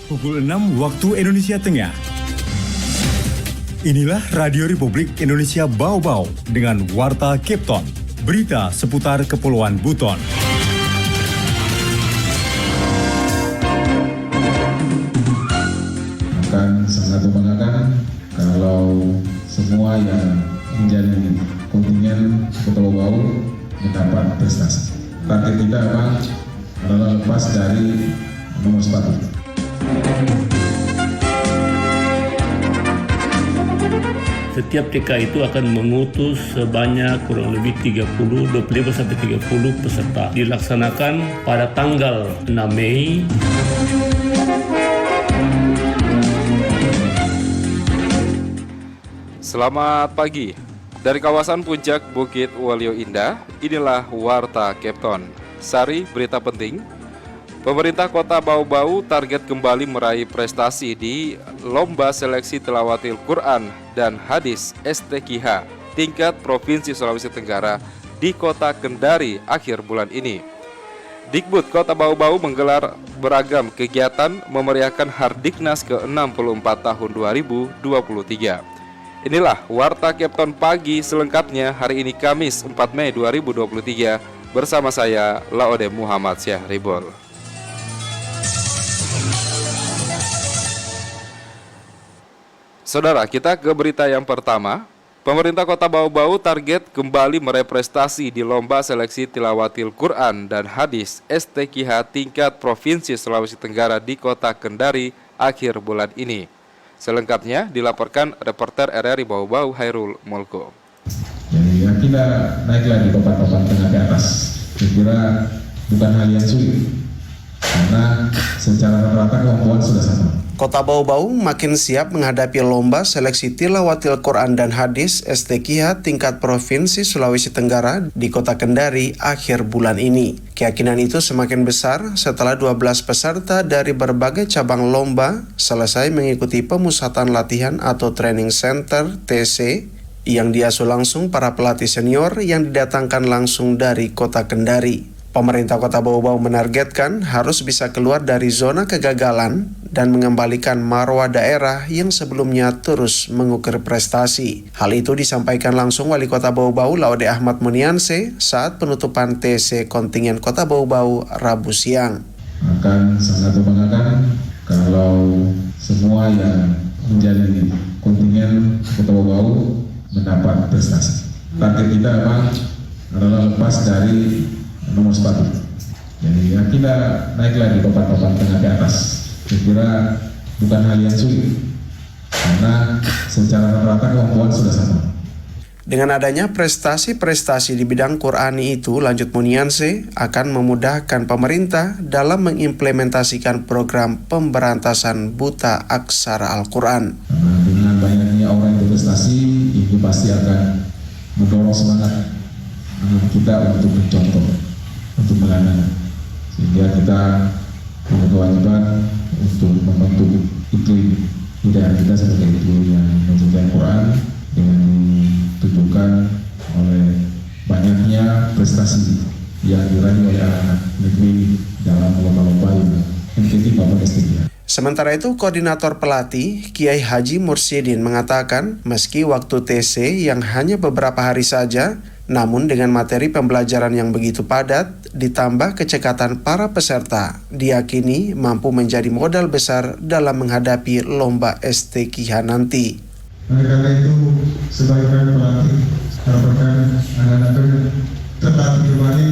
Pukul 6 waktu Indonesia Tengah. Inilah Radio Republik Indonesia Bau-Bau dengan Warta Cape Town. Berita seputar Kepulauan Buton. Akan sangat membanggakan kalau semua yang menjadi kontingen Kota Bau-Bau mendapat prestasi. Target kita memang adalah lepas dari nomor sepatu. Setiap TK itu akan mengutus sebanyak kurang lebih 25 sampai 30 peserta. Dilaksanakan pada tanggal 6 Mei. Selamat pagi. Dari kawasan puncak Bukit Waluyo Indah, inilah Warta Cape Town. Sari berita penting. Pemerintah Kota Bau-Bau target kembali meraih prestasi di Lomba Seleksi Tilawatil Quran dan Hadis STQH tingkat Provinsi Sulawesi Tenggara di Kota Kendari akhir bulan ini. Dikbud Kota Bau-Bau menggelar beragam kegiatan memeriahkan Hardiknas ke-64 tahun 2023. Inilah Warta Cape Town pagi selengkapnya hari ini Kamis 4 Mei 2023 bersama saya Laode Muhammad Syahribol. Saudara, kita ke berita yang pertama. Pemerintah Kota Bau-Bau target kembali meraih prestasi di Lomba Seleksi Tilawatil Quran dan Hadis STQH tingkat Provinsi Sulawesi Tenggara di Kota Kendari akhir bulan ini. Selengkapnya dilaporkan reporter RRI Bau-Bau Hairul Molko. Jadi ya kita naiklah di papan-papan tengah ke atas. Saya kira bukan hal yang sulit karena secara rata-rata kemampuan sudah sama. Kota Bau-Bau makin siap menghadapi Lomba Seleksi Tilawatil Quran dan Hadis STQH tingkat Provinsi Sulawesi Tenggara di Kota Kendari akhir bulan ini. Keyakinan itu semakin besar setelah 12 peserta dari berbagai cabang lomba selesai mengikuti pemusatan latihan atau Training Center TC yang diasuh langsung para pelatih senior yang didatangkan langsung dari Kota Kendari. Pemerintah Kota Bau-Bau menargetkan harus bisa keluar dari zona kegagalan dan mengembalikan marwah daerah yang sebelumnya terus mengukir prestasi. Hal itu disampaikan langsung Wali Kota Bau-Bau Laode Ahmad Munianse saat penutupan TC kontingen Kota Bau-Bau Rabu siang. Akan sangat membanggakan kalau semua yang menjadi kontingen Kota Bau-Bau mendapat prestasi. Target kita memang adalah lepas dari nomor sepatu. Jadi ya kita naiklah di papan-papan tengah ke atas. Saya kira bukan hal yang sulit karena secara rata-rata kemampuan sudah sama. Dengan adanya prestasi-prestasi di bidang Qurani itu, lanjut Munianse, akan memudahkan pemerintah dalam mengimplementasikan program pemberantasan buta aksara Al-Quran. Karena dengan banyaknya orang yang berprestasi, itu pasti akan mendorong semangat kita untuk mencontoh, untuk melanang, sehingga kita punya kewajiban untuk membentuk iklim budaya kita sebagai iklim yang mencintai Quran dengan ditunjukkan oleh banyaknya prestasi yang diraih oleh anak negeri dalam lomba-lomba yang MTT maupun STQH. Sementara itu, Koordinator Pelatih Kiai Haji Mursyidin mengatakan meski waktu TC yang hanya beberapa hari saja, namun dengan materi pembelajaran yang begitu padat, ditambah kecekatan para peserta, diyakini mampu menjadi modal besar dalam menghadapi lomba STQH nanti. Oleh karena itu, sebagai pelatih, harapan anak-anak terlatih kembali,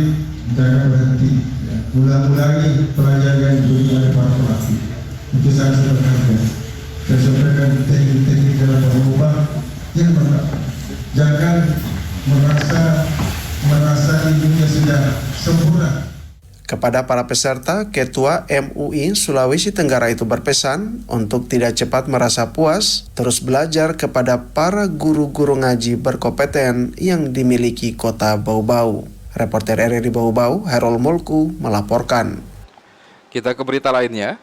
jangan berhenti. Ulang-ulangi pelajaran yang diberikan oleh para pelatih. Itu sangat berharga. Dan sampaikan teknik-teknik dalam mengubah yang benar. Jangan merasa hidupnya sudah sempurna. Kepada para peserta, Ketua MUI Sulawesi Tenggara itu berpesan untuk tidak cepat merasa puas, terus belajar kepada para guru-guru ngaji berkompeten yang dimiliki Kota Bau-Bau. Reporter RRI Bau-Bau, Hairul Molku, melaporkan. Kita ke berita lainnya.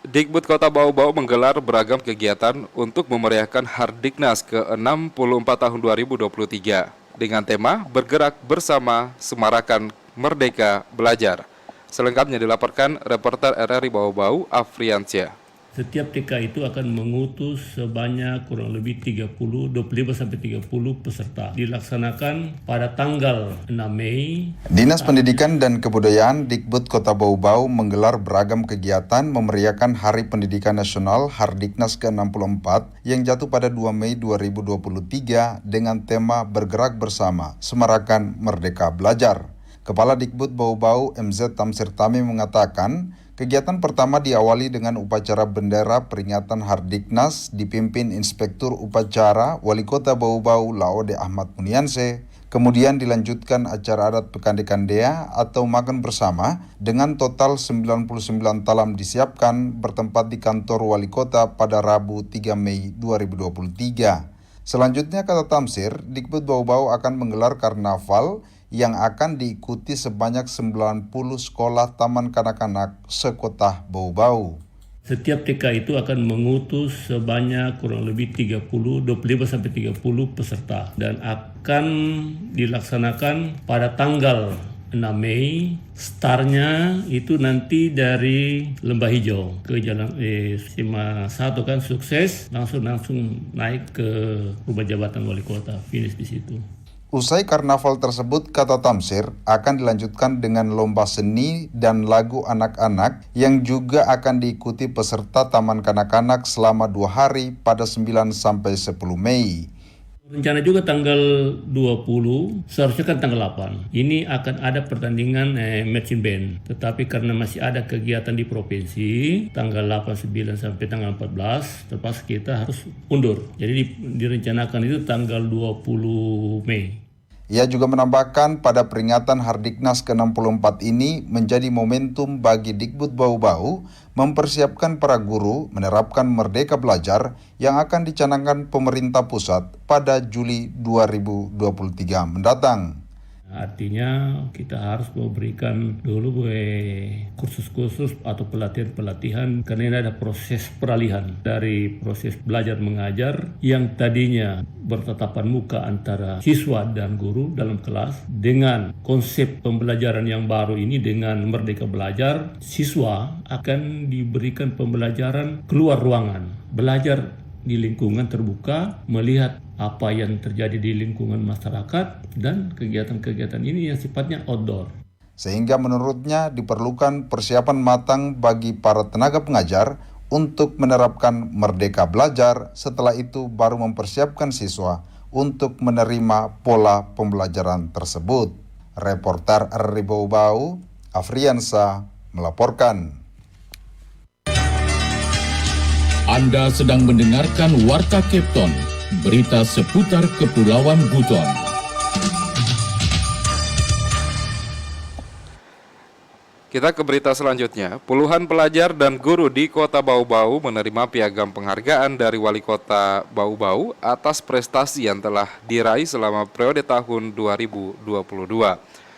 Dikbud Kota Bau-Bau menggelar beragam kegiatan untuk memeriahkan Hardiknas ke-64 tahun 2023 dengan tema Bergerak Bersama Semarakan Merdeka Belajar. Selengkapnya dilaporkan reporter RRI Bau-Bau, Afriansyah. Setiap TK itu akan mengutus sebanyak kurang lebih 25-30 peserta. Dilaksanakan pada tanggal 6 Mei. Dinas Pendidikan dan Kebudayaan Dikbud Kota Bau-Bau menggelar beragam kegiatan memeriahkan Hari Pendidikan Nasional Hardiknas ke-64 yang jatuh pada 2 Mei 2023 dengan tema Bergerak Bersama, Semarakan Merdeka Belajar. Kepala Dikbud Bau-Bau MZ Tamsir Tami mengatakan, kegiatan pertama diawali dengan upacara bendera peringatan Hardiknas dipimpin Inspektur Upacara Wali Kota Bau-Bau Laode Ahmad Munianse. Kemudian dilanjutkan acara adat Pekandekandea atau makan bersama dengan total 99 talam disiapkan bertempat di kantor Wali Kota pada Rabu 3 Mei 2023. Selanjutnya, kata Tamsir, Dikbud Bau-Bau akan menggelar karnaval yang akan diikuti sebanyak 90 sekolah taman kanak-kanak sekota Bau-Bau. Setiap TK itu akan mengutus sebanyak kurang lebih 25-30 peserta dan akan dilaksanakan pada tanggal 6 Mei. Startnya itu nanti dari Lembah Hijau ke Jalan SMA 1 kan sukses, langsung naik ke Rumah Jabatan Wali Kota, finish di situ. Usai karnaval tersebut, kata Tamsir, akan dilanjutkan dengan lomba seni dan lagu anak-anak yang juga akan diikuti peserta Taman Kanak-Kanak selama 2 hari pada 9 sampai 10 Mei. Rencana juga tanggal 20, seharusnya kan tanggal 8. Ini akan ada pertandingan marching band. Tetapi karena masih ada kegiatan di provinsi, tanggal 8, 9 sampai tanggal 14, terpaksa kita harus undur. Jadi direncanakan itu tanggal 20 Mei. Ia juga menambahkan pada peringatan Hardiknas ke-64 ini menjadi momentum bagi Dikbud Bau-Bau mempersiapkan para guru menerapkan Merdeka Belajar yang akan dicanangkan pemerintah pusat pada Juli 2023 mendatang. Artinya kita harus memberikan dulu kursus-kursus atau pelatihan-pelatihan karena ini ada proses peralihan dari proses belajar mengajar yang tadinya bertatapan muka antara siswa dan guru dalam kelas dengan konsep pembelajaran yang baru ini dengan Merdeka Belajar, siswa akan diberikan pembelajaran keluar ruangan, belajar di lingkungan terbuka, melihat apa yang terjadi di lingkungan masyarakat dan kegiatan-kegiatan ini yang sifatnya outdoor. Sehingga menurutnya diperlukan persiapan matang bagi para tenaga pengajar untuk menerapkan Merdeka Belajar, setelah itu baru mempersiapkan siswa untuk menerima pola pembelajaran tersebut. Reporter RRI Bau-Bau, Afriansyah melaporkan. Anda sedang mendengarkan Warta Kepton, berita seputar Kepulauan Buton. Kita ke berita selanjutnya. Puluhan pelajar dan guru di Kota Bau-Bau menerima piagam penghargaan dari Wali Kota Bau-Bau atas prestasi yang telah diraih selama periode tahun 2022.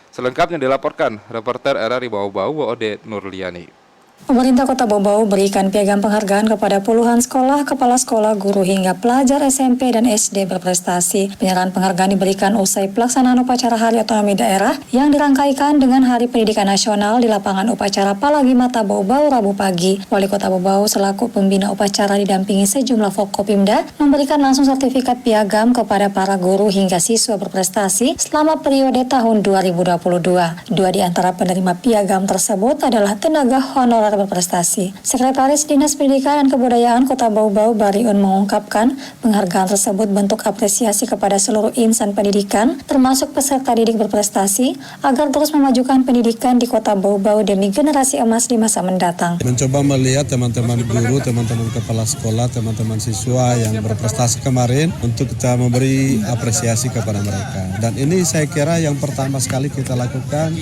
Selengkapnya dilaporkan reporter RRI Bau-Bau, Ode Nurliani. Pemerintah Kota Bau-Bau berikan piagam penghargaan kepada puluhan sekolah, kepala sekolah, guru hingga pelajar SMP dan SD berprestasi. Penyerahan penghargaan diberikan usai pelaksanaan upacara Hari Otonomi Daerah yang dirangkaikan dengan Hari Pendidikan Nasional di lapangan upacara Palagi Mata Bau-Bau Rabu pagi. Wali Kota Bau-Bau selaku pembina upacara didampingi sejumlah Forkopimda memberikan langsung sertifikat piagam kepada para guru hingga siswa berprestasi selama periode tahun 2022. Dua di antara penerima piagam tersebut adalah tenaga honorer berprestasi. Sekretaris Dinas Pendidikan dan Kebudayaan Kota Bau-Bau Bariun mengungkapkan penghargaan tersebut bentuk apresiasi kepada seluruh insan pendidikan termasuk peserta didik berprestasi agar terus memajukan pendidikan di Kota Bau-Bau demi generasi emas di masa mendatang. Mencoba melihat teman-teman guru, teman-teman kepala sekolah, teman-teman siswa yang berprestasi kemarin untuk kita memberi apresiasi kepada mereka. Dan ini saya kira yang pertama sekali kita lakukan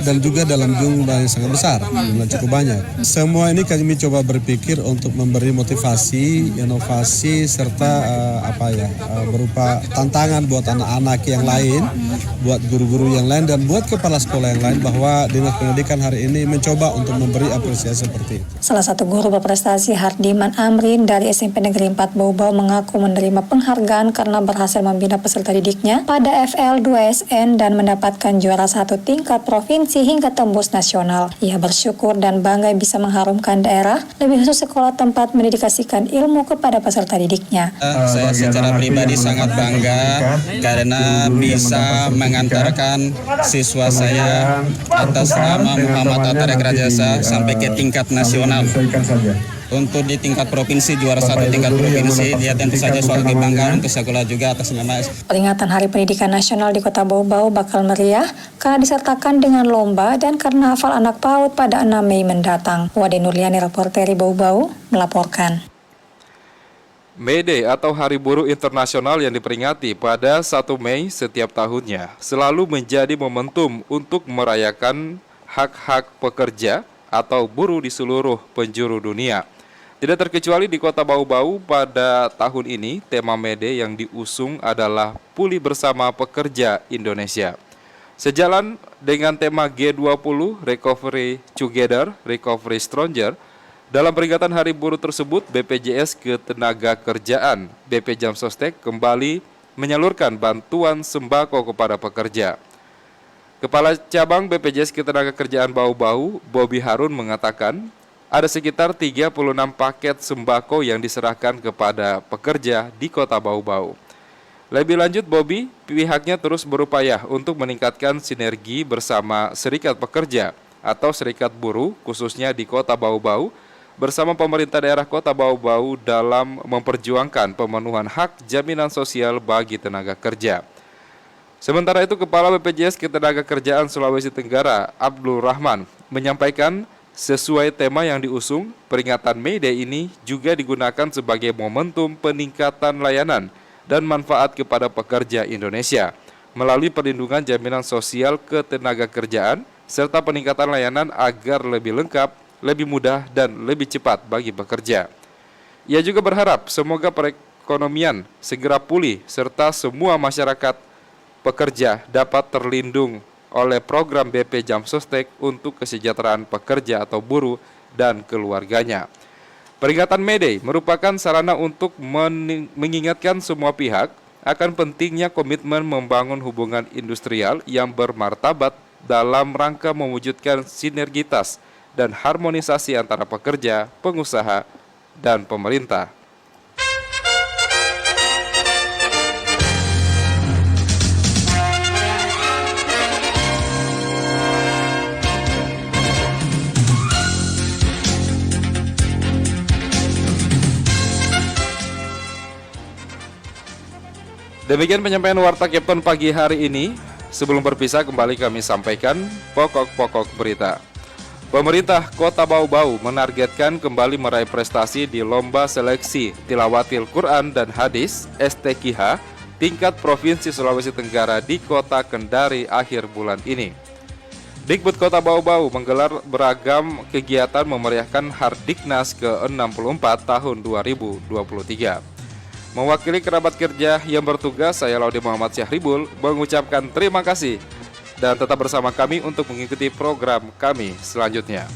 dan juga dalam jumlah yang sangat besar, jumlah cukup banyak. Semua ini kami coba berpikir untuk memberi motivasi, inovasi, serta berupa tantangan buat anak-anak yang lain, buat guru-guru yang lain, dan buat kepala sekolah yang lain bahwa Dinas Pendidikan hari ini mencoba untuk memberi apresiasi seperti itu. Salah satu guru berprestasi Hardiman Amrin dari SMP Negeri 4 Bau-Bau mengaku menerima penghargaan karena berhasil membina peserta didiknya pada FL2SN dan mendapatkan juara 1 tingkat provinsi hingga tembus nasional. Ia bersyukur dan bangga bisa mengharumkan daerah, lebih khusus sekolah tempat mendedikasikan ilmu kepada peserta didiknya. Saya secara pribadi sangat bangga karena bisa mengantarkan siswa saya atas nama Muhammad Atta Rajasa sampai ke tingkat nasional. Untuk di tingkat provinsi, juara 1 tingkat provinsi, dia tentu saja suatu kebanggaan untuk sekolah juga atas nama. Peringatan Hari Pendidikan Nasional di Kota Bau-Bau bakal meriah karena disertakan dengan lomba dan karnaval anak PAUD pada 6 Mei mendatang. Wade Nurliani, reporter Bau-Bau, melaporkan. May Day atau Hari Buruh Internasional yang diperingati pada 1 Mei setiap tahunnya selalu menjadi momentum untuk merayakan hak-hak pekerja atau buruh di seluruh penjuru dunia. Tidak terkecuali di Kota Bau-Bau, pada tahun ini tema May Day yang diusung adalah Pulih Bersama Pekerja Indonesia. Sejalan dengan tema G20 Recovery Together, Recovery Stronger, dalam peringatan Hari Buruh tersebut, BPJS Ketenagakerjaan BP Jamsostek kembali menyalurkan bantuan sembako kepada pekerja. Kepala Cabang BPJS Ketenagakerjaan Bau-Bau, Bobi Harun, mengatakan ada sekitar 36 paket sembako yang diserahkan kepada pekerja di Kota Bau-Bau. Lebih lanjut, Bobi, pihaknya terus berupaya untuk meningkatkan sinergi bersama serikat pekerja atau serikat buruh, khususnya di Kota Bau-Bau, bersama pemerintah daerah Kota Bau-Bau dalam memperjuangkan pemenuhan hak jaminan sosial bagi tenaga kerja. Sementara itu, Kepala BPJS Ketenagakerjaan Sulawesi Tenggara, Abdul Rahman, menyampaikan sesuai tema yang diusung, peringatan May Day ini juga digunakan sebagai momentum peningkatan layanan dan manfaat kepada pekerja Indonesia melalui perlindungan jaminan sosial ketenagakerjaan serta peningkatan layanan agar lebih lengkap, lebih mudah, dan lebih cepat bagi pekerja. Ia juga berharap semoga perekonomian segera pulih serta semua masyarakat pekerja dapat terlindung oleh program BP Jamsostek untuk kesejahteraan pekerja atau buruh dan keluarganya. Peringatan May Day merupakan sarana untuk mengingatkan semua pihak akan pentingnya komitmen membangun hubungan industrial yang bermartabat dalam rangka mewujudkan sinergitas dan harmonisasi antara pekerja, pengusaha, dan pemerintah. Demikian penyampaian Warta Kepton pagi hari ini. Sebelum berpisah, kembali kami sampaikan pokok-pokok berita. Pemerintah Kota Bau-Bau menargetkan kembali meraih prestasi di Lomba Seleksi Tilawatil Quran dan Hadis STQH tingkat Provinsi Sulawesi Tenggara di Kota Kendari akhir bulan ini. Dikbud Kota Bau-Bau menggelar beragam kegiatan memeriahkan Hardiknas ke-64 tahun 2023. Mewakili kerabat kerja yang bertugas, saya Laude Muhammad Syahribul mengucapkan terima kasih dan tetap bersama kami untuk mengikuti program kami selanjutnya.